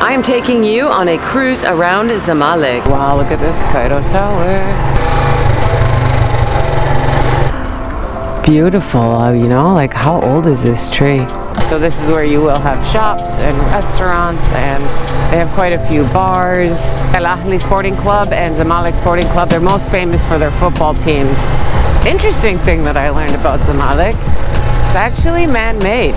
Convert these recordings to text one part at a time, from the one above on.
I am taking you on a cruise around Zamalek. Wow, look at this Cairo Tower. Beautiful, you know, like how old is this tree? So this is where you will have shops and restaurants, and they have quite a few bars. Al Ahly Sporting Club and Zamalek Sporting Club, they're most famous for their football teams. Interesting thing that I learned about Zamalek, it's actually man-made.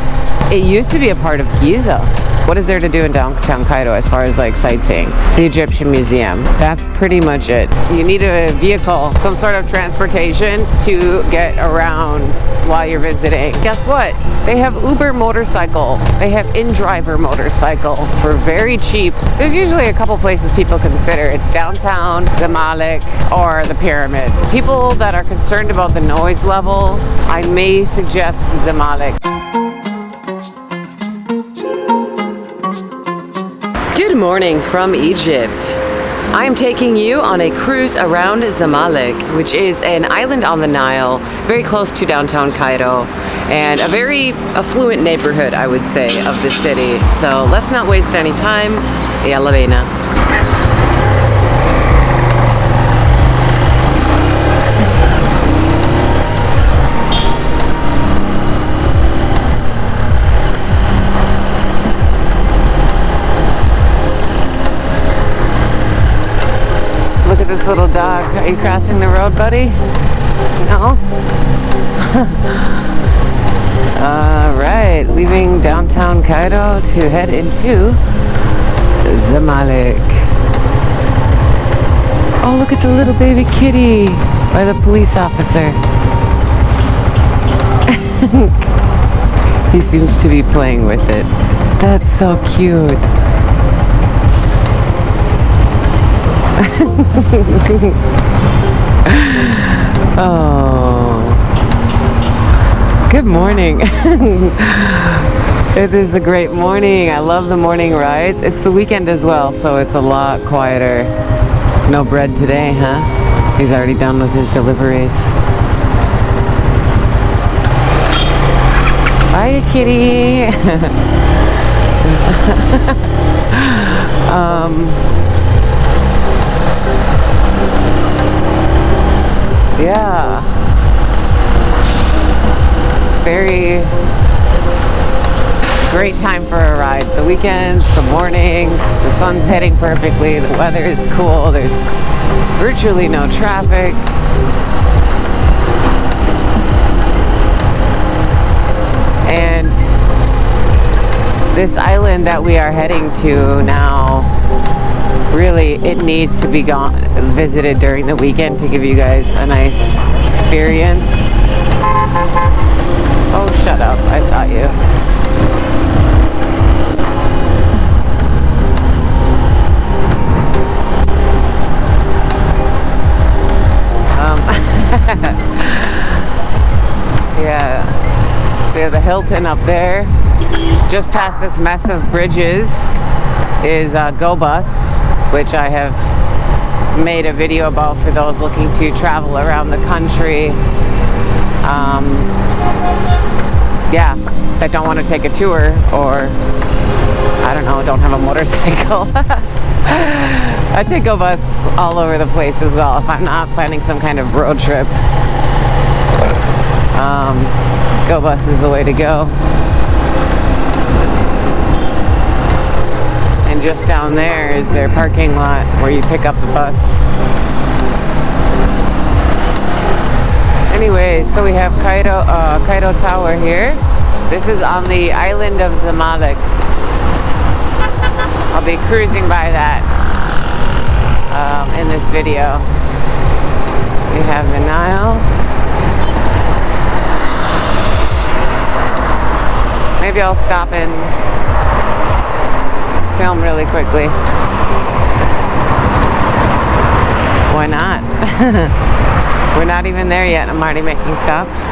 It used to be a part of Giza. What is there to do in downtown Cairo as far as like sightseeing? The Egyptian Museum. That's pretty much it. You need a vehicle, some sort of transportation to get around while you're visiting. Guess what? They have Uber motorcycle. They have in-driver motorcycle for very cheap. There's usually a couple places people consider. It's downtown, Zamalek, or the pyramids. People that are concerned about the noise level, I may suggest Zamalek. Good morning from Egypt. I am taking you on a cruise around Zamalek, which is an island on the Nile, very close to downtown Cairo, and a very affluent neighborhood, I would say, of the city. So let's not waste any time. Yalla bina. This little dog. Are you crossing the road, buddy? No? Alright, leaving downtown Cairo to head into Zamalek. Oh, look at the little baby kitty by the police officer. He seems to be playing with it. That's so cute. Oh, good morning. It is a great morning. I love the morning rides. It's the weekend as well, so it's a lot quieter. No bread today, huh? He's already done with his deliveries. Bye, kitty. Yeah, very great time for a ride. The weekends, the mornings, the sun's hitting perfectly, the weather is cool, there's virtually no traffic. And this island that we are heading to now, really, it needs to be visited during the weekend to give you guys a nice experience. Oh, shut up. I saw you. Yeah. We have the Hilton up there. Just past this mess of bridges is Go Bus, which I have made a video about for those looking to travel around the country. Yeah, that don't want to take a tour, or I don't know, don't have a motorcycle. I take Go Bus all over the place as well if I'm not planning some kind of road trip. Go Bus is the way to go. Just down there is their parking lot where you pick up the bus. Anyway, so we have Cairo Tower here. This is on the island of Zamalek. I'll be cruising by that in this video. We have the Nile. Maybe I'll stop and film really quickly. Why not? We're not even there yet. I'm already making stops.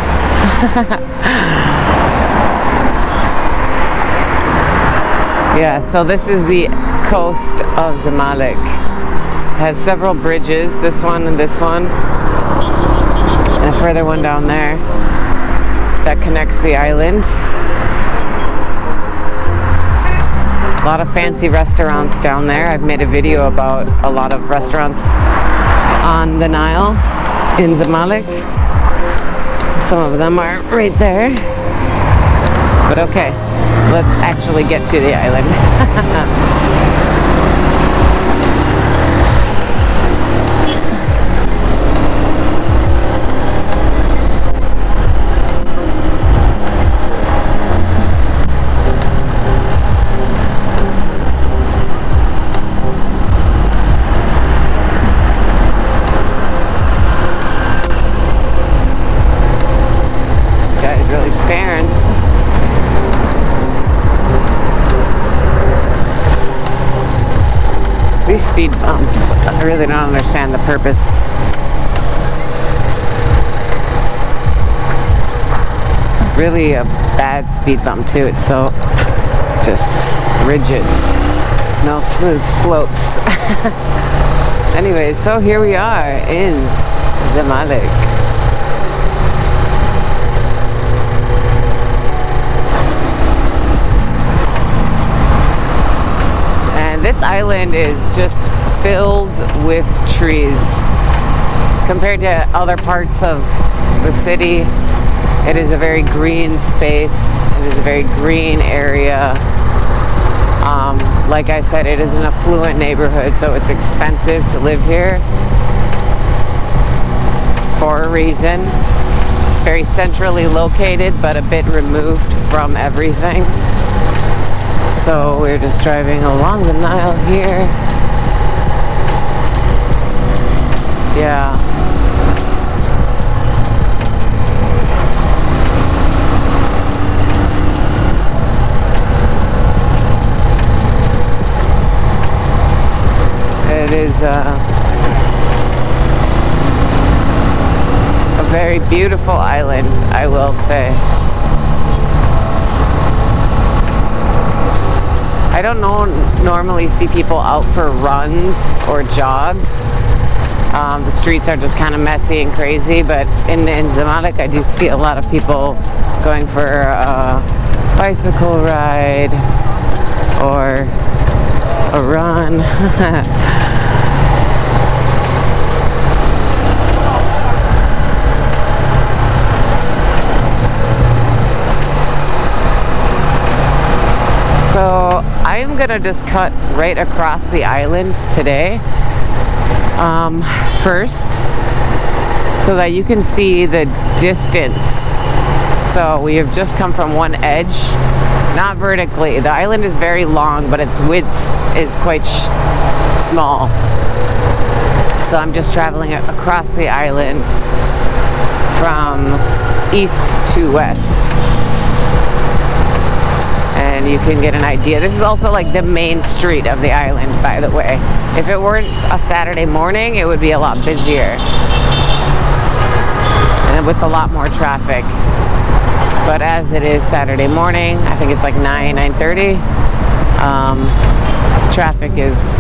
Yeah, so this is the coast of Zamalek. It has several bridges, this one and this one, and a further one down there that connects the island. A lot of fancy restaurants down there. I've made a video about a lot of restaurants on the Nile in Zamalek. Some of them are right there. But okay, let's actually get to the island. These speed bumps, I really don't understand the purpose. It's really a bad speed bump too. It's so just rigid. No smooth slopes. Anyway, so here we are in Zamalek. This island is just filled with trees. Compared to other parts of the city, it is a very green space. It is a very green area. Like I said, it is an affluent neighborhood, so it's expensive to live here for a reason. It's very centrally located, but a bit removed from everything. So we're just driving along the Nile here. Yeah. It is a very beautiful island, I will say. I don't normally see people out for runs or jogs. The streets are just kind of messy and crazy, but in Zamalek I do see a lot of people going for a bicycle ride or a run. So I'm gonna just cut right across the island today first, so that you can see the distance. So we have just come from one edge, not vertically. The island is very long, but its width is quite small. So I'm just traveling across the island from east to west. And you can get an idea. This is also like the main street of the island, by the way. If it weren't a Saturday morning, it would be a lot busier and with a lot more traffic. But as it is Saturday morning, I think it's like 9:30, traffic is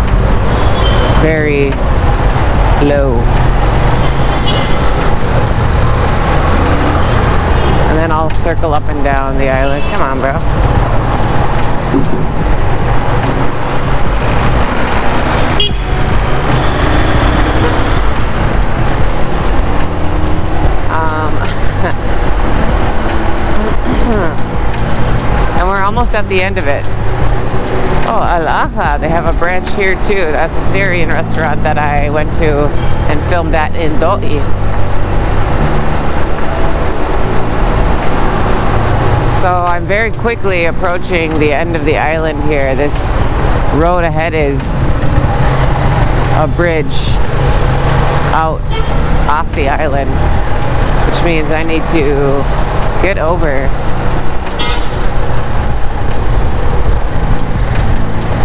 very low. And then I'll circle up and down the island. Come on, bro. And we're almost at the end of it. Oh, Agha, they have a branch here too. That's a Syrian restaurant that I went to and filmed at in Dokki. So I'm very quickly approaching the end of the island here. This road ahead is a bridge out off the island, which means I need to get over.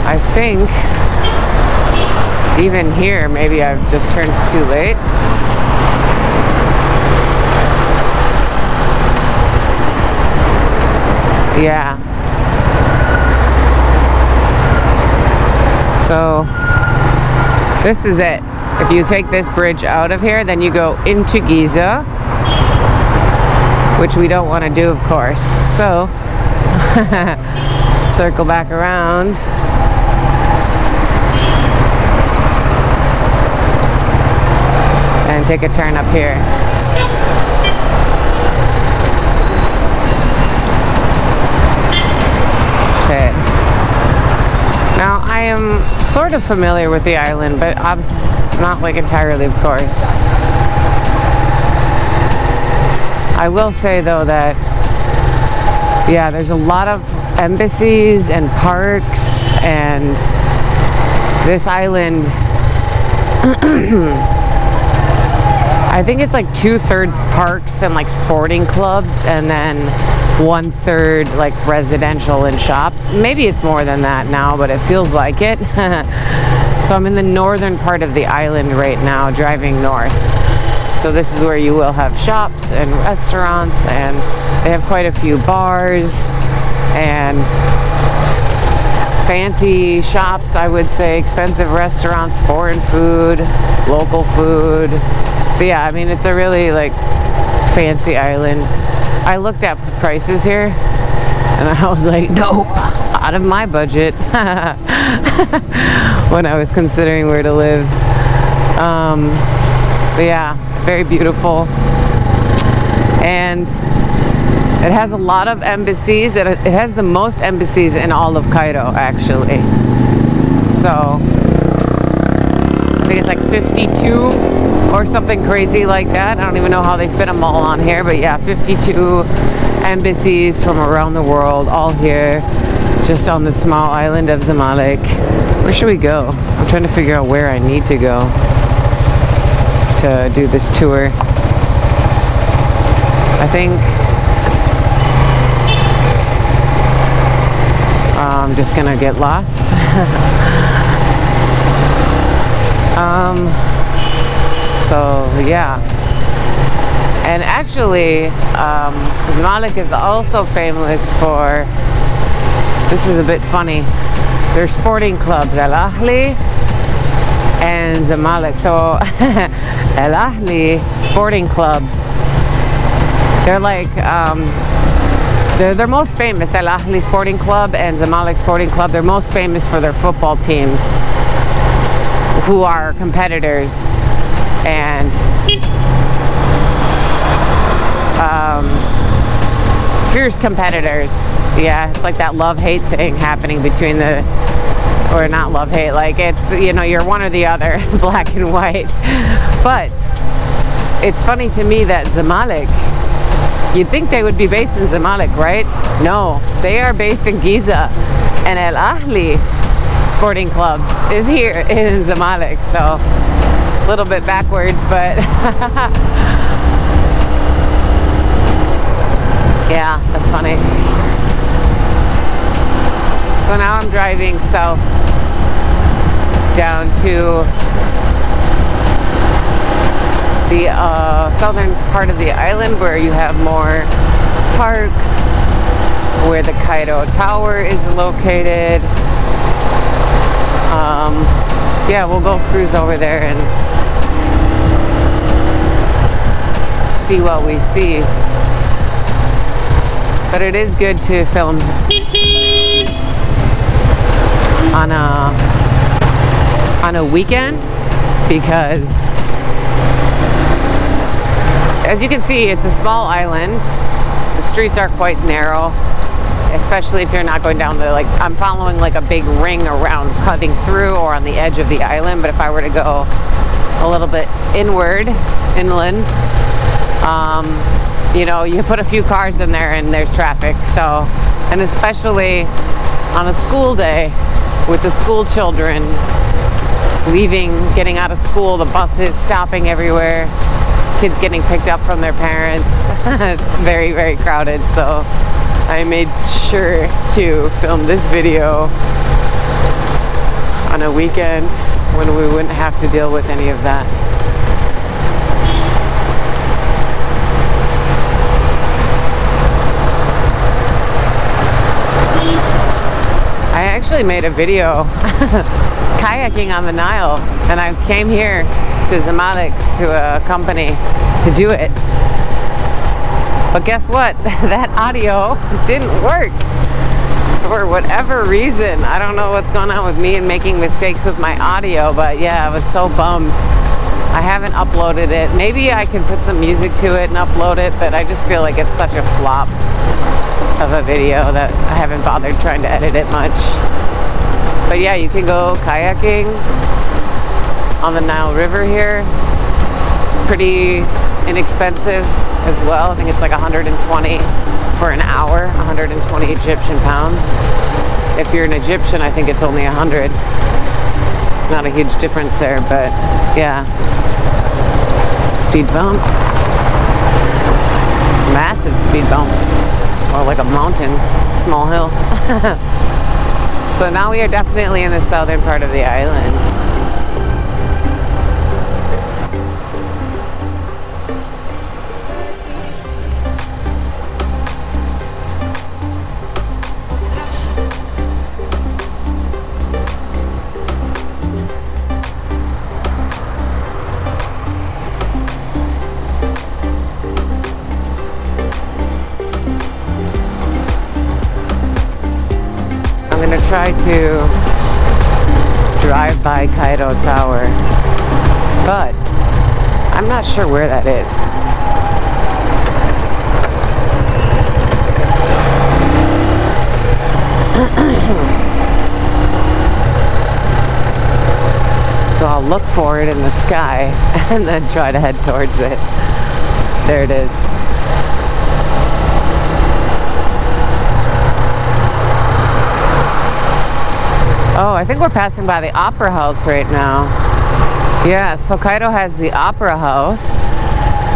I think even here maybe I've just turned too late. Yeah. So this is it. If you take this bridge out of here, then you go into Giza, which we don't want to do, of course. So circle back around. take a turn up here. Okay. Now, I am sort of familiar with the island, but obviously not like entirely, of course. I will say though that, yeah, there's a lot of embassies and parks, and this island, I think it's like 2/3 parks and like sporting clubs, and then 1/3 like residential and shops. Maybe it's more than that now, but it feels like it. So I'm in the northern part of the island right now, driving north. So this is where you will have shops and restaurants, and they have quite a few bars and fancy shops, I would say, expensive restaurants, foreign food, local food. But yeah, I mean, it's a really like fancy island. I looked at the prices here and I was like, nope, out of my budget when I was considering where to live. But yeah, very beautiful, and it has a lot of embassies. It has the most embassies in all of Cairo, actually. So I think it's like 52 or something crazy like that. I don't even know how they fit them all on here, but yeah, 52 embassies from around the world, all here just on the small island of Zamalek. Where should we go? I'm trying to figure out where I need to go to do this tour. I think I'm just gonna get lost. So yeah, and actually Zamalek is also famous for, this is a bit funny, their sporting clubs, Al Ahli and Zamalek. So Al Ahli Sporting Club, they're like they're most famous. Al Ahli Sporting Club and Zamalek Sporting Club, they're most famous for their football teams who are competitors and fierce competitors. Yeah, it's like that love-hate thing happening between the, or not love-hate, like it's, you know, you're one or the other, black and white. But it's funny to me that Zamalek, you'd think they would be based in Zamalek, right? No, they are based in Giza, and Al Ahli Sporting Club is here in Zamalek. So a little bit backwards, but yeah, that's funny. So now I'm driving south down to the southern part of the island, where you have more parks, where the Cairo Tower is located. Yeah, we'll go cruise over there and see what we see. But it is good to film on a weekend, because as you can see, it's a small island. The streets are quite narrow, especially if you're not going down the, like, I'm following like a big ring around, cutting through or on the edge of the island. But if I were to go a little bit inland, you know, you put a few cars in there and there's traffic. So, and especially on a school day with the school children leaving, getting out of school, the buses stopping everywhere, kids getting picked up from their parents. It's very, very crowded. So I made sure to film this video on a weekend when we wouldn't have to deal with any of that. I actually made a video kayaking on the Nile, and I came here to Zamalek to a company to do it. But guess what? That audio didn't work for whatever reason. I don't know what's going on with me and making mistakes with my audio, but yeah, I was so bummed. I haven't uploaded it. Maybe I can put some music to it and upload it, but I just feel like it's such a flop of a video that I haven't bothered trying to edit it much. But yeah, you can go kayaking on the Nile River here. It's pretty inexpensive as well. I think it's like 120 for an hour, 120 Egyptian pounds. If you're an Egyptian, I think it's only 100. Not a huge difference there, but yeah. Speed bump. Massive speed bump. Or like a mountain, small hill. So now we are definitely in the southern part of the island. I'm gonna try to drive by Cairo Tower, but I'm not sure where that is. So I'll look for it in the sky and then try to head towards it. There it is. Oh, I think we're passing by the Opera House right now. Yeah, so Cairo has the Opera House.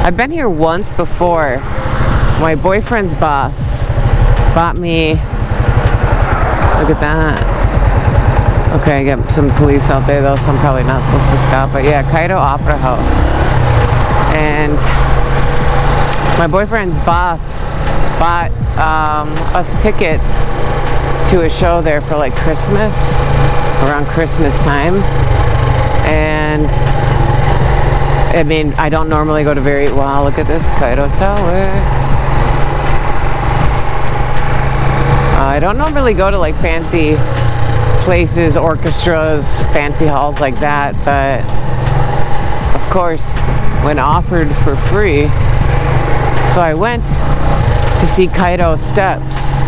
I've been here once before. My boyfriend's boss bought me... Look at that. Okay, I got some police out there though, so I'm probably not supposed to stop. But yeah, Cairo Opera House. And my boyfriend's boss bought us tickets to a show there for like Christmas, around Christmas time. And I mean, I don't normally go to wow, look at this Cairo Tower. I don't normally go to like fancy places, orchestras, fancy halls like that, but of course, when offered for free, so I went to see Cairo Steps.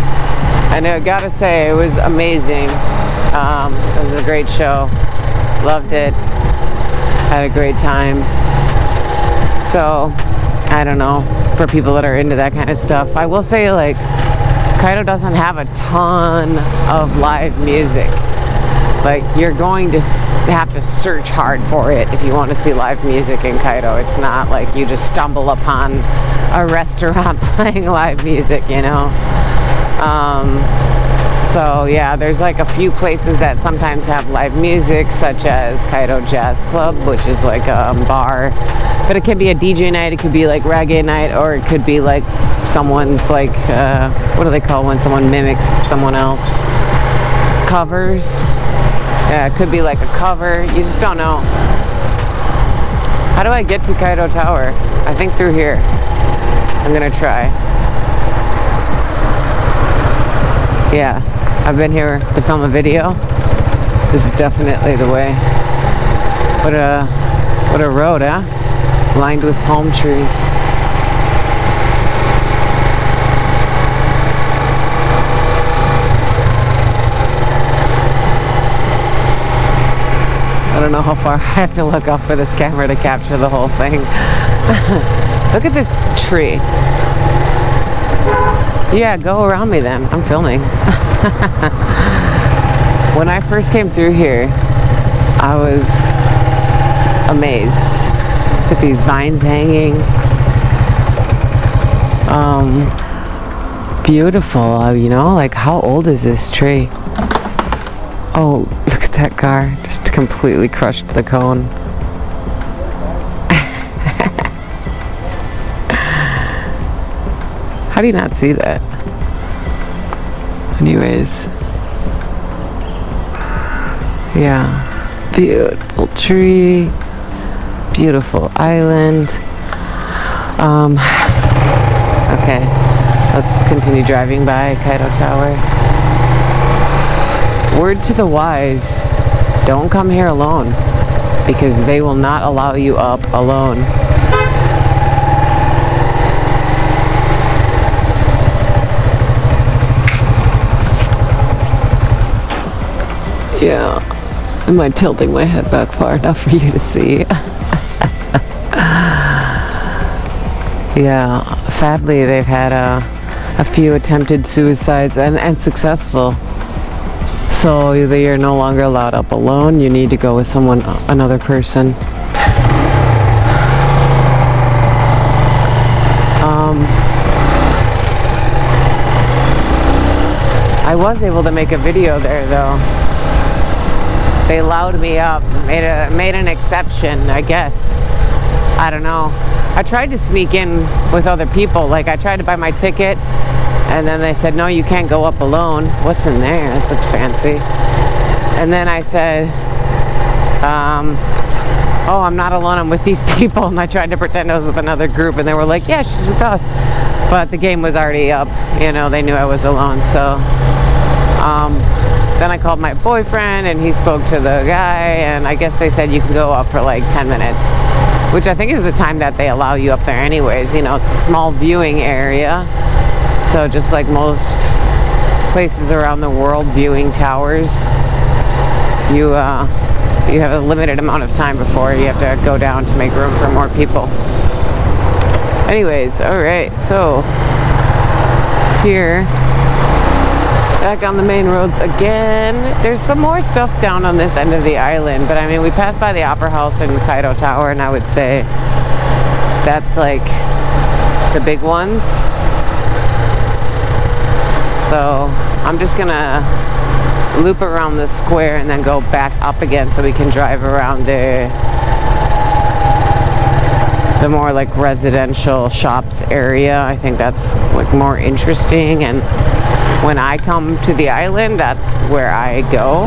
And I gotta say, it was amazing. It was a great show. Loved it. Had a great time. So, I don't know, for people that are into that kind of stuff. I will say, like, Cairo doesn't have a ton of live music. Like, you're going to have to search hard for it if you want to see live music in Cairo. It's not like you just stumble upon a restaurant playing live music, you know? So yeah, there's like a few places that sometimes have live music, such as Cairo Jazz Club, which is like a bar, but it could be a DJ night, it could be like reggae night, or it could be like someone's like, what do they call when someone mimics someone else? Covers. Yeah, it could be like a cover, you just don't know. How do I get to Cairo Tower? I think through here. I'm gonna try. Yeah, I've been here to film a video. This is definitely the way. What a road, huh? Lined with palm trees. I don't know how far I have to look up for this camera to capture the whole thing. Look at this tree. Yeah, go around me then. I'm filming. When I first came through here, I was amazed. Look at these vines hanging. Beautiful, you know, like how old is this tree? Oh, look at that car. Just completely crushed the cone. How do you not see that? Anyways. Yeah. Beautiful tree. Beautiful island. Okay. Let's continue driving by Cairo Tower. Word to the wise. Don't come here alone. because they will not allow you up alone. Yeah, am I tilting my head back far enough for you to see? Yeah, sadly they've had a few attempted suicides and successful. So you're no longer allowed up alone. You need to go with someone, another person. I was able to make a video there though. They allowed me up, made an exception, I guess. I don't know. I tried to sneak in with other people. Like I tried to buy my ticket, and then they said, no, you can't go up alone. What's in there? This looks fancy. And then I said, oh, I'm not alone, I'm with these people. And I tried to pretend I was with another group, and they were like, yeah, she's with us. But the game was already up. You know, they knew I was alone. So then I called my boyfriend, and he spoke to the guy, and I guess they said you can go up for like 10 minutes, which I think is the time that they allow you up there anyways. You know, it's a small viewing area. So just like most places around the world, viewing towers, you have a limited amount of time before you have to go down to make room for more people. Anyways, alright, so here, back on the main roads again. There's some more stuff down on this end of the island, but I mean, we passed by the Opera House and Cairo Tower, and I would say that's like the big ones. So I'm just gonna loop around the square and then go back up again so we can drive around the more like residential shops area. I think that's like more interesting, and when I come to the island, that's where I go,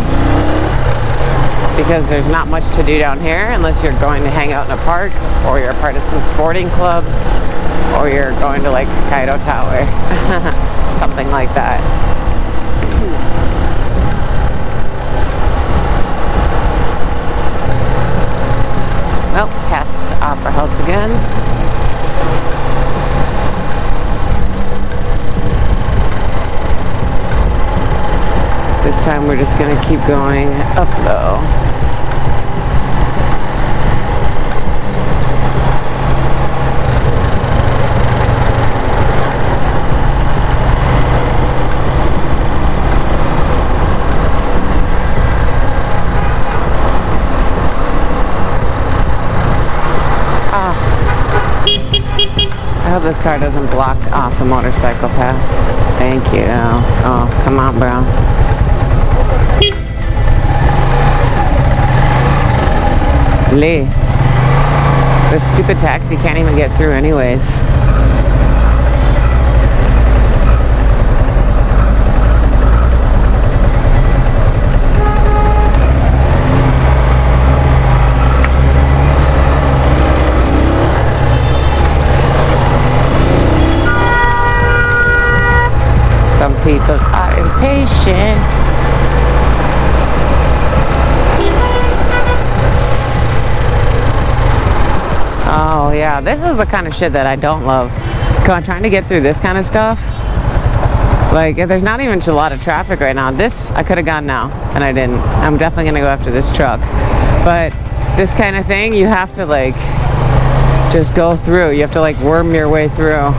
because there's not much to do down here unless you're going to hang out in a park, or you're a part of some sporting club, or you're going to like Cairo Tower. Something like that. Well, past Opera House again. This time we're just gonna keep going up though. I hope this car doesn't block off the motorcycle path. Thank you. Oh, come on, bro. Lee. This stupid taxi can't even get through anyways. People are impatient. Oh yeah, this is the kind of shit that I don't love. Trying to get through this kind of stuff. Like, there's not even a lot of traffic right now. This, I could have gone now, and I didn't. I'm definitely gonna go after this truck. But this kind of thing, you have to like just go through. You have to like worm your way through.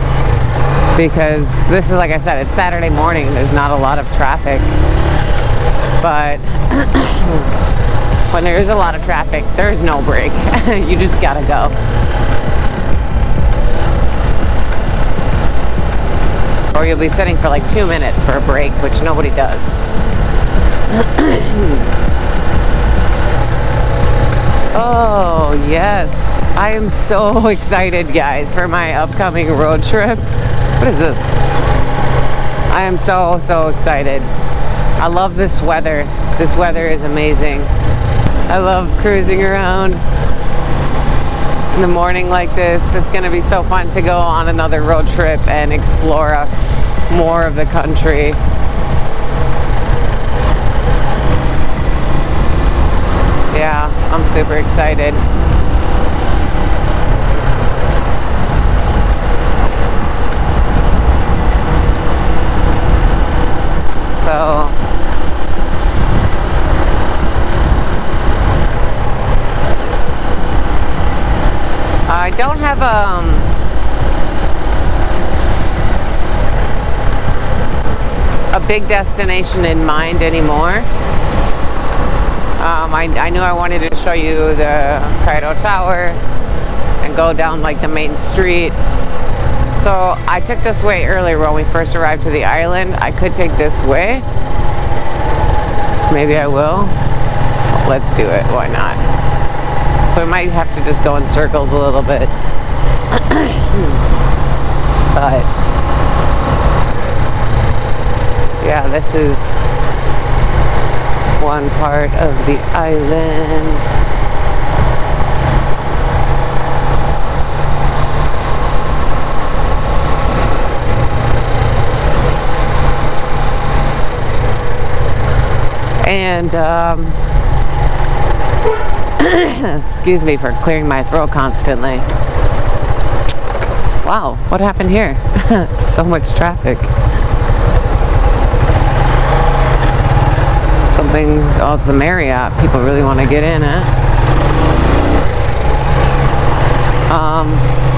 Because this is, like I said, it's Saturday morning. There's not a lot of traffic. But when there is a lot of traffic, there is no break. You just gotta go. Or you'll be sitting for like 2 minutes for a break, which nobody does. Oh, yes. I am so excited, guys, for my upcoming road trip. What is this? I am so excited. I love this weather. This weather is amazing. I love cruising around in the morning like this. It's going to be so fun to go on another road trip and explore more of the country. Yeah. I'm super excited. So I don't have a big destination in mind anymore. I knew I wanted to show you the Cairo Tower and go down like the main street. So I took this way earlier when we first arrived to the island. I could take this way. Maybe I will. Let's do it. Why not? So we might have to just go in circles a little bit. But yeah, this is one part of the island. And excuse me for clearing my throat constantly. Wow, what happened here? So much traffic. Something, oh, it's the Marriott. People really want to get in, huh?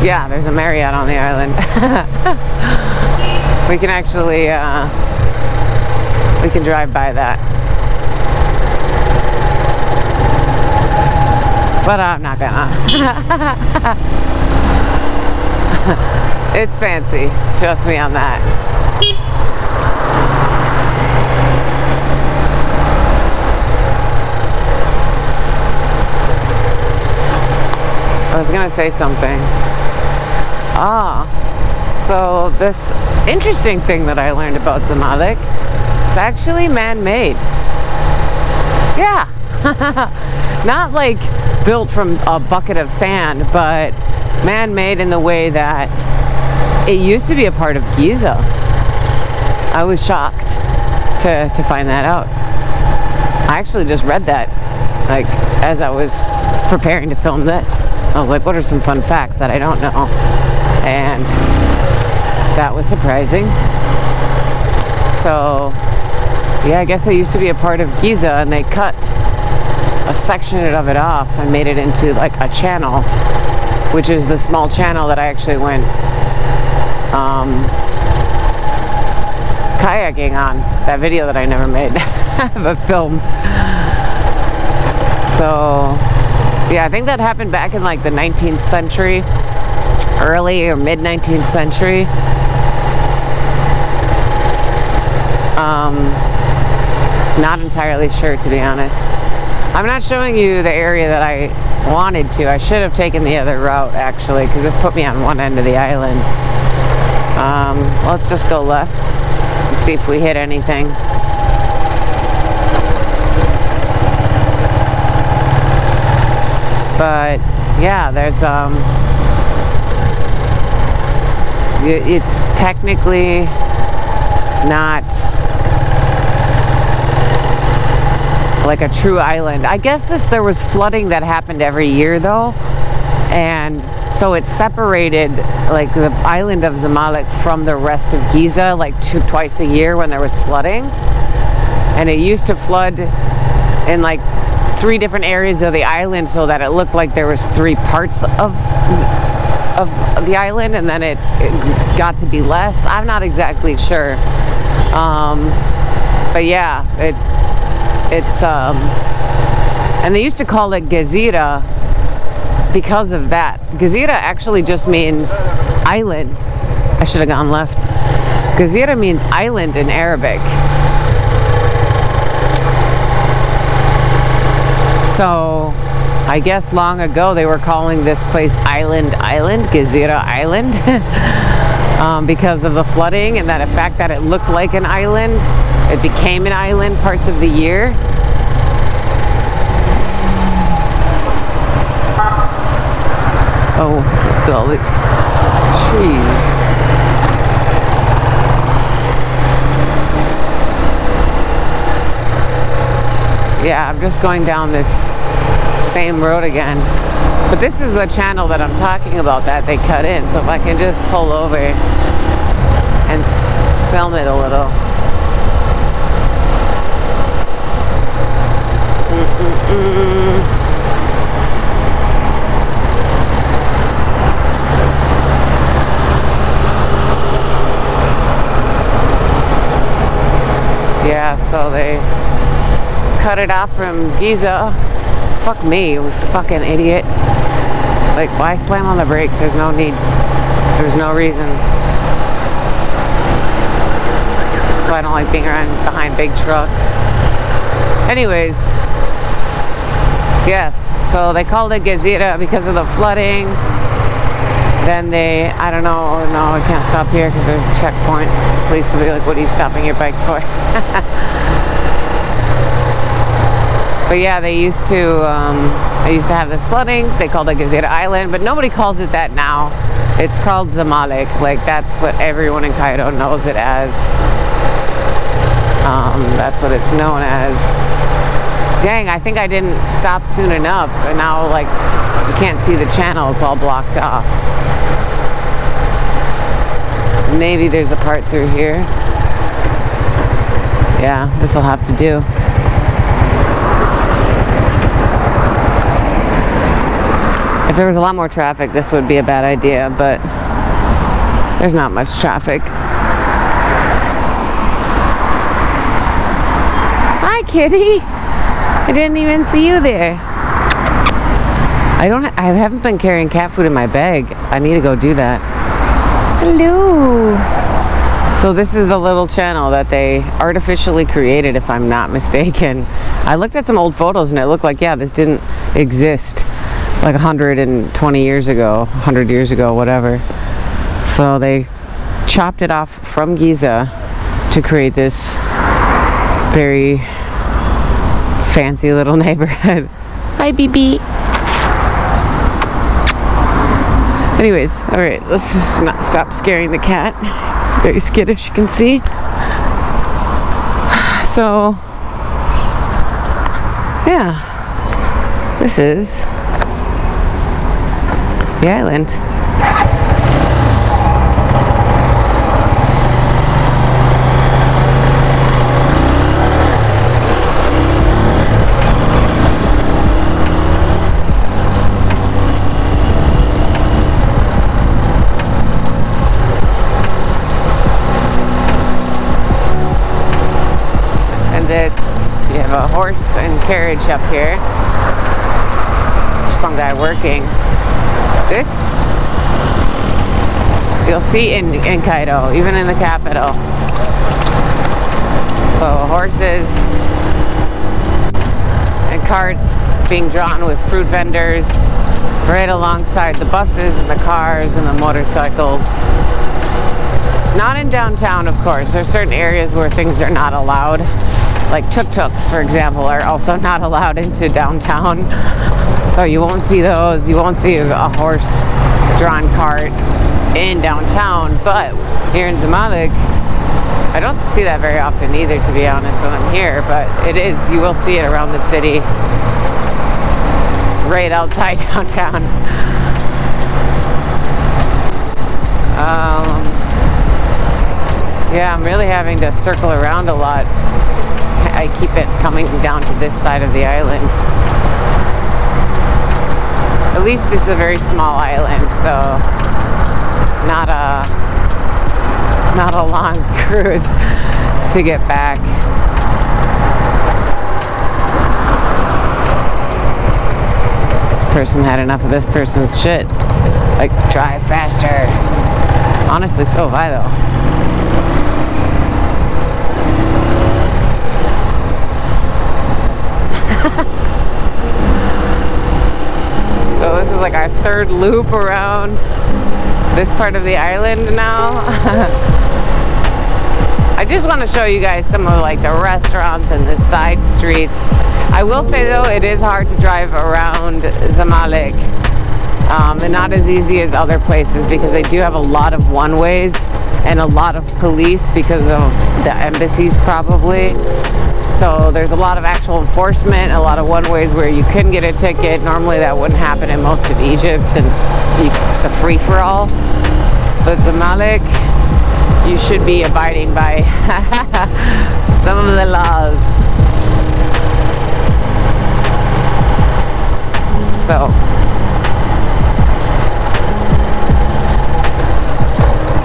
Yeah, there's a Marriott on the island. We can actually, we can drive by that. But I'm not gonna. It's fancy. Trust me on that. I was gonna say something. So this interesting thing that I learned about Zamalek, it's actually man-made. Yeah. Not like built from a bucket of sand, but man-made in the way that it used to be a part of Giza. I was shocked to find that out. I actually just read that like as I was preparing to film this. I was like, what are some fun facts that I don't know? And that was surprising. So yeah, I guess it used to be a part of Giza, and they cut a section of it off and made it into like a channel, which is the small channel that I actually went kayaking on. That video that I never made but filmed. So yeah, I think that happened back in like the 19th century, early or mid 19th century. Not entirely sure, to be honest. I'm not showing you the area that I wanted to. I should have taken the other route actually, because this put me on one end of the island. Let's just go left and see if we hit anything. But yeah, there's it's technically not like a true island. I guess there was flooding that happened every year though, and so it separated like the island of Zamalek from the rest of Giza like twice a year when there was flooding. And it used to flood in like 3 different areas of the island, so that it looked like there was 3 parts of the island, and then it got to be less. I'm not exactly sure, but yeah, it's and they used to call it Giza because of that. Giza actually just means island. I should have gone left. Giza means island in Arabic. So I guess long ago they were calling this place Island, Giza Island, because of the flooding and that the fact that it looked like an island. It became an island parts of the year. Oh, look at all these trees. Yeah, I'm just going down this same road again. But this is the channel that I'm talking about that they cut in. So if I can just pull over and film it a little. Yeah, so they cut it off from Giza. Fuck me, you fucking idiot. Like, why slam on the brakes? There's no need. There's no reason. That's why I don't like being around behind big trucks. Anyways, yes, so they called it Giza because of the flooding. Then they, I don't know, no, I can't stop here because there's a checkpoint. Police will be like, what are you stopping your bike for? But yeah, they used to have this flooding. They called it Giza Island, but nobody calls it that now. It's called Zamalek. Like, that's what everyone in Cairo knows it as. That's what it's known as. Dang, I think I didn't stop soon enough, and now, like, you can't see the channel. It's all blocked off. Maybe there's a part through here. Yeah, this will have to do. If there was a lot more traffic, this would be a bad idea, but there's not much traffic. Hi, kitty. I didn't even see you there. I haven't been carrying cat food in my bag. I need to go do that. Hello. So this is the little channel that they artificially created, if I'm not mistaken. I looked at some old photos and it looked like, yeah, this didn't exist like 120 years ago, 100 years ago, whatever. So they chopped it off from Giza to create this very fancy little neighborhood. Hi, BB. Anyways, all right, let's just not stop scaring the cat. It's very skittish, you can see. So, yeah, this is the island. You have a horse and carriage up here. Some guy working. This you'll see in Cairo, even in the capital. So horses and carts being drawn with fruit vendors right alongside the buses and the cars and the motorcycles. Not in downtown, of course. There's certain areas where things are not allowed. Like tuk-tuks, for example, are also not allowed into downtown. So you won't see those. You won't see a horse-drawn cart in downtown. But here in Zamalek, I don't see that very often either, to be honest, when I'm here. But it is, you will see it around the city, right outside downtown. Yeah, I'm really having to circle around a lot. I keep it coming down to this side of the island. At least it's a very small island, so not a long cruise to get back. This person had enough of this person's shit. Like, drive faster. Honestly, so have I, though. So this is like our third loop around this part of the island now. I just want to show you guys some of like the restaurants and the side streets. I will say though, it is hard to drive around Zamalek, and not as easy as other places because they do have a lot of one-ways and a lot of police because of the embassies probably. So there's a lot of actual enforcement, a lot of one-ways where you couldn't get a ticket. Normally that wouldn't happen in most of Egypt, and it's a free-for-all. But Zamalek, you should be abiding by some of the laws.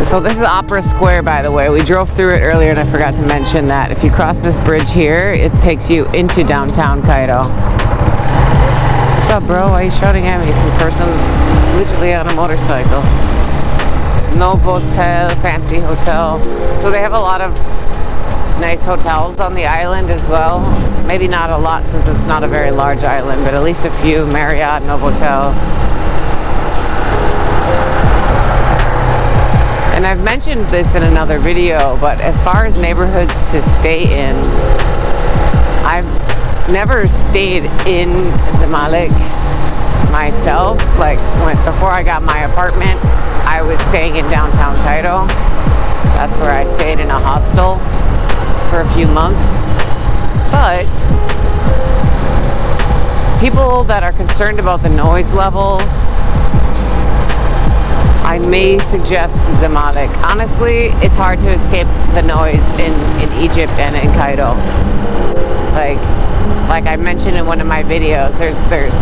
So this is Opera Square, by the way. We drove through it earlier and I forgot to mention that. If you cross this bridge here, it takes you into downtown Cairo. What's up, bro? Why are you shouting at me? Some person literally on a motorcycle. Novotel, fancy hotel. So they have a lot of nice hotels on the island as well. Maybe not a lot since it's not a very large island, but at least a few. Marriott, Novotel. And I've mentioned this in another video, but as far as neighborhoods to stay in, I've never stayed in Zamalek myself. Like before I got my apartment, I was staying in downtown Cairo. That's where I stayed in a hostel for a few months. But people that are concerned about the noise level, I may suggest Zamalek. Honestly, it's hard to escape the noise in Egypt and in Cairo. Like I mentioned in one of my videos, there's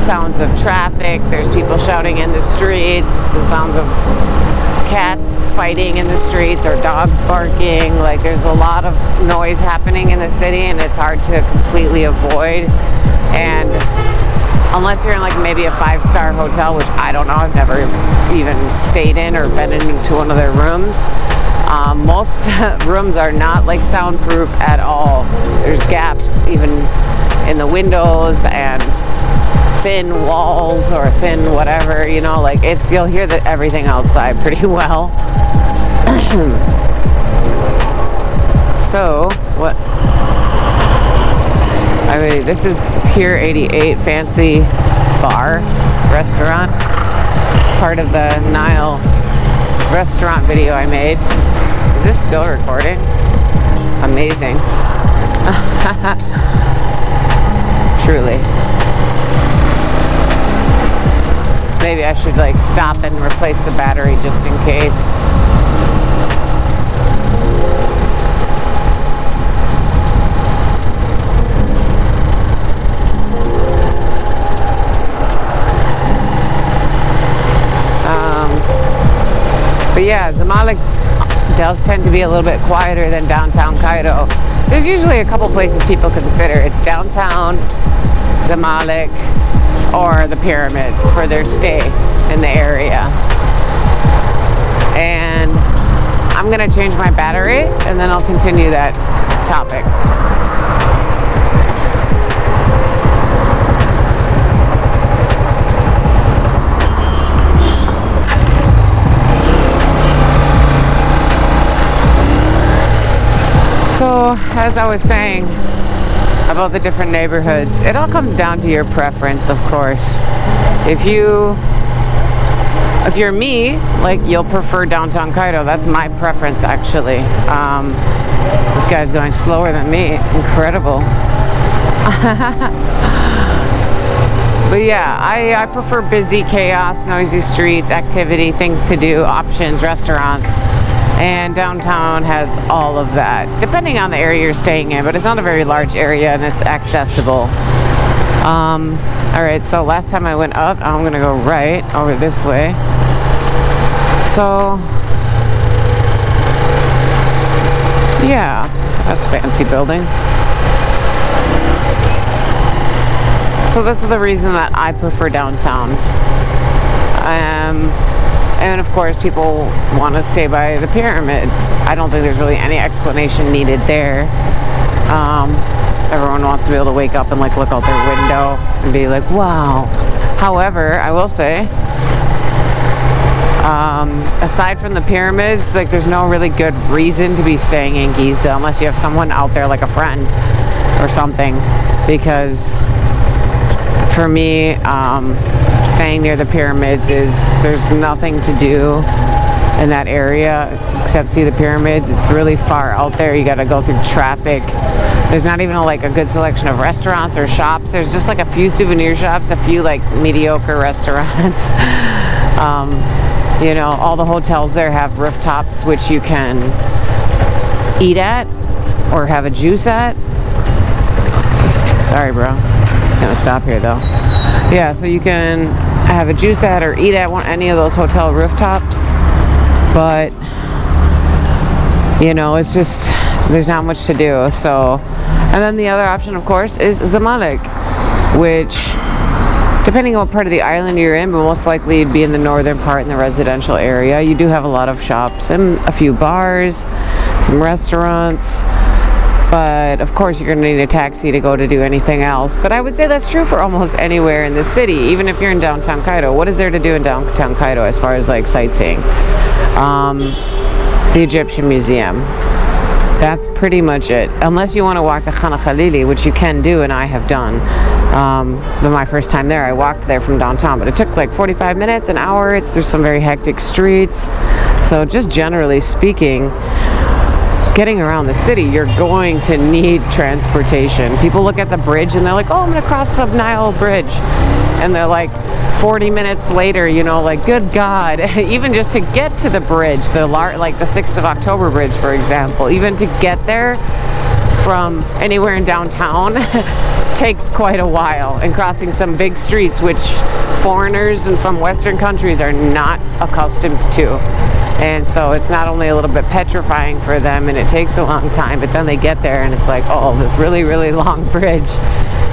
sounds of traffic, there's people shouting in the streets, the sounds of cats fighting in the streets or dogs barking. Like there's a lot of noise happening in the city and it's hard to completely avoid. And unless you're in like maybe a 5-star hotel, which I don't know, I've never even stayed in or been into one of their rooms. Most rooms are not like soundproof at all. There's gaps even in the windows and thin walls or thin whatever, you know, like you'll hear everything outside pretty well. So what? I mean, this is Pier 88 fancy bar, restaurant, part of the Nile restaurant video I made. Is this still recording? Amazing. Truly. Maybe I should like stop and replace the battery just in case. But yeah, Zamalek does tend to be a little bit quieter than downtown Cairo. There's usually a couple places people consider. It's downtown, Zamalek, or the pyramids for their stay in the area. And I'm gonna change my battery and then I'll continue that topic. So, as I was saying about the different neighborhoods, it all comes down to your preference, of course. If you're me, like, you'll prefer downtown Cairo. That's my preference, actually. This guy's going slower than me. Incredible. But yeah, I prefer busy, chaos, noisy streets, activity, things to do, options, restaurants. And downtown has all of that, depending on the area you're staying in, but it's not a very large area and it's accessible. Alright, so last time I went up, I'm gonna go right over this way. So, yeah, that's a fancy building. So that's the reason that I prefer downtown. And of course, people want to stay by the pyramids. I don't think there's really any explanation needed there. Everyone wants to be able to wake up and like look out their window and be like, wow. However, I will say, aside from the pyramids, like there's no really good reason to be staying in Giza unless you have someone out there like a friend or something. Because for me, staying near the pyramids there's nothing to do. in that area, except see the pyramids. It's really far out there. You got to go through traffic. There's not even like a good selection of restaurants or shops. There's just like a few souvenir shops, a few like mediocre restaurants. You know, all the hotels there have rooftops which you can eat at or have a juice at. Sorry, bro. It's gonna stop here though. Yeah, so you can have a juice at or eat at any of those hotel rooftops. But you know, it's just, there's not much to do. So, and then the other option, of course, is Zamalek, which, depending on what part of the island you're in, but most likely you'd be in the northern part in the residential area. You do have a lot of shops and a few bars, some restaurants, but of course you're going to need a taxi to go to do anything else. But I would say that's true for almost anywhere in the city. Even if you're in downtown Cairo, what is there to do in downtown Cairo as far as like sightseeing? The Egyptian Museum. That's pretty much it. Unless you want to walk to Khan Khalili, which you can do, and I have done. But my first time there, I walked there from downtown, but it took like 45 minutes, an hour. There's some very hectic streets. So just generally speaking, getting around the city, you're going to need transportation. People look at the bridge and they're like, oh, I'm going to cross the Nile Bridge. And they're like, 40 minutes later, you know, like, good God, even just to get to the bridge, like the 6th of October bridge, for example, even to get there from anywhere in downtown takes quite a while, and crossing some big streets, which foreigners and from Western countries are not accustomed to. And so it's not only a little bit petrifying for them, and it takes a long time, but then they get there and it's like, oh, this really, really long bridge.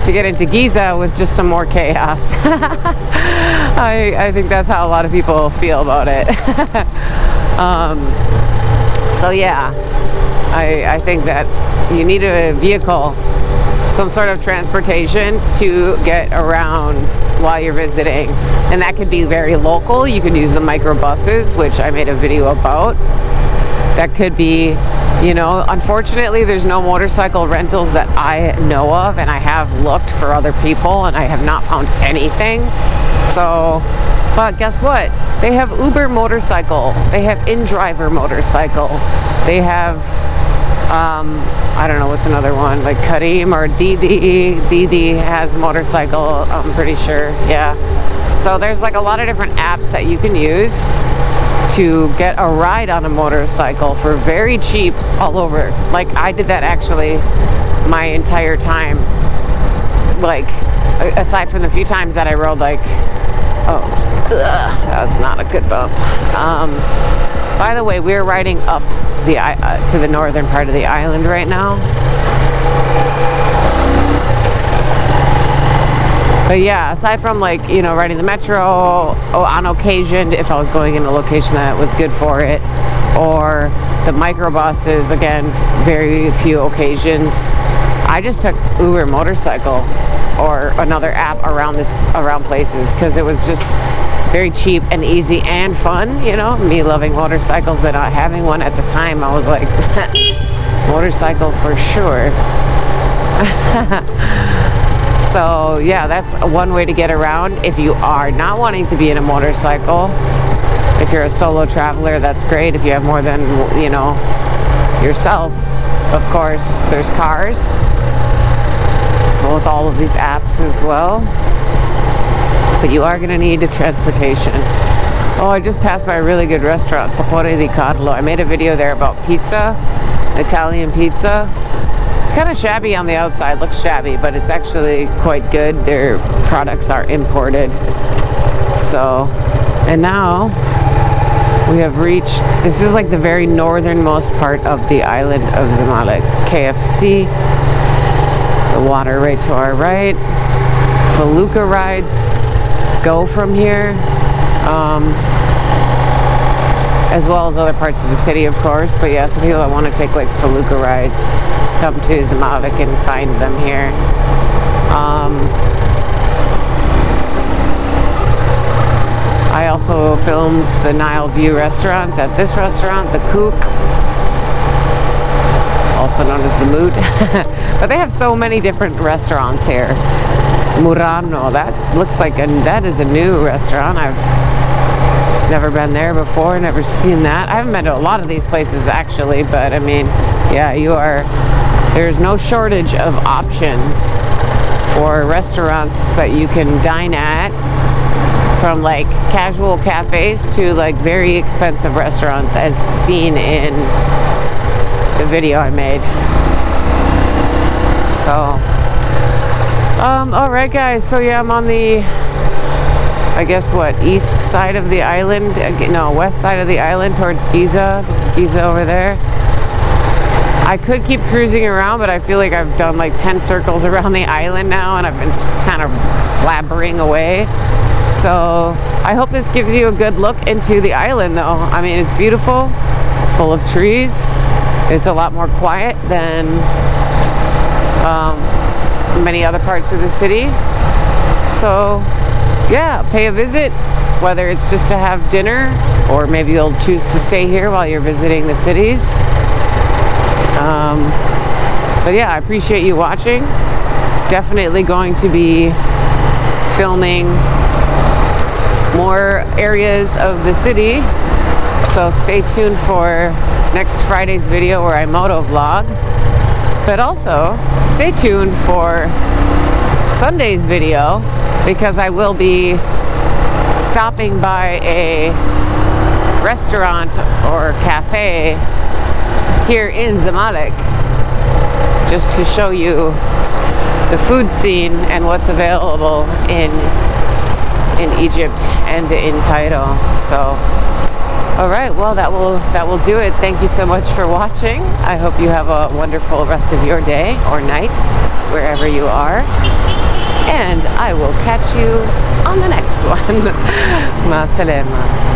To get into Giza was just some more chaos. I think that's how a lot of people feel about it. So yeah, I think that you need a vehicle, some sort of transportation to get around while you're visiting. And that could be very local. You can use the microbuses, which I made a video about. That could be, you know, unfortunately there's no motorcycle rentals that I know of, and I have looked for other people and I have not found anything. So, but guess what? They have Uber motorcycle, they have in-driver motorcycle, they have I don't know what's another one, like Karim or Didi has motorcycle, I'm pretty sure. Yeah, so there's like a lot of different apps that you can use to get a ride on a motorcycle for very cheap all over. Like I did that actually my entire time, like aside from the few times that I rode like, oh, that was not a good bump. By the way, we're riding up the to the northern part of the island right now. But yeah, aside from like, you know, riding the metro, on occasion, if I was going in a location that was good for it, or the microbuses, again, very few occasions. I just took Uber motorcycle or another app around places because it was just very cheap and easy and fun, you know, me loving motorcycles but not having one at the time. I was like, motorcycle for sure. So yeah, that's one way to get around if you are not wanting to be in a motorcycle. If you're a solo traveler, that's great. If you have more than, you know, yourself, of course, there's cars with all of these apps as well. But you are going to need a transportation. Oh, I just passed by a really good restaurant, Sapori di Carlo. I made a video there about pizza, Italian pizza. It's kind of shabby on the outside, looks shabby, but it's actually quite good. Their products are imported. So, and now we have reached, this is like the very northernmost part of the island of Zamalek. KFC, the water right to our right. Felucca rides go from here, as well as other parts of the city, of course. But yeah, some people that want to take like Felucca rides come to Zamalek and find them here. I also filmed the Nile View restaurants at this restaurant, the Kook, also known as the Moot. But they have so many different restaurants here. Murano, that looks like that is a new restaurant. Never been there before, never seen that. I haven't been to a lot of these places actually, but I mean, yeah, there's no shortage of options for restaurants that you can dine at, from like casual cafes to like very expensive restaurants, as seen in the video I made. So, alright guys, so yeah, I'm on the, I guess what, east side of the island, no, west side of the island towards Giza. This is Giza over there. I could keep cruising around, but I feel like I've done like 10 circles around the island now, and I've been just kind of blabbering away. So I hope this gives you a good look into the island though. I mean, it's beautiful, it's full of trees, it's a lot more quiet than many other parts of the city. So yeah, pay a visit, whether it's just to have dinner or maybe you'll choose to stay here while you're visiting the cities. But yeah, I appreciate you watching. Definitely going to be filming more areas of the city, so stay tuned for next Friday's video where I motovlog. But also stay tuned for Sunday's video, because I will be stopping by a restaurant or cafe here in Zamalek just to show you the food scene and what's available in Egypt and in Cairo. So alright, well that will do it. Thank you so much for watching. I hope you have a wonderful rest of your day or night wherever you are, and I will catch you on the next one. Ma salama.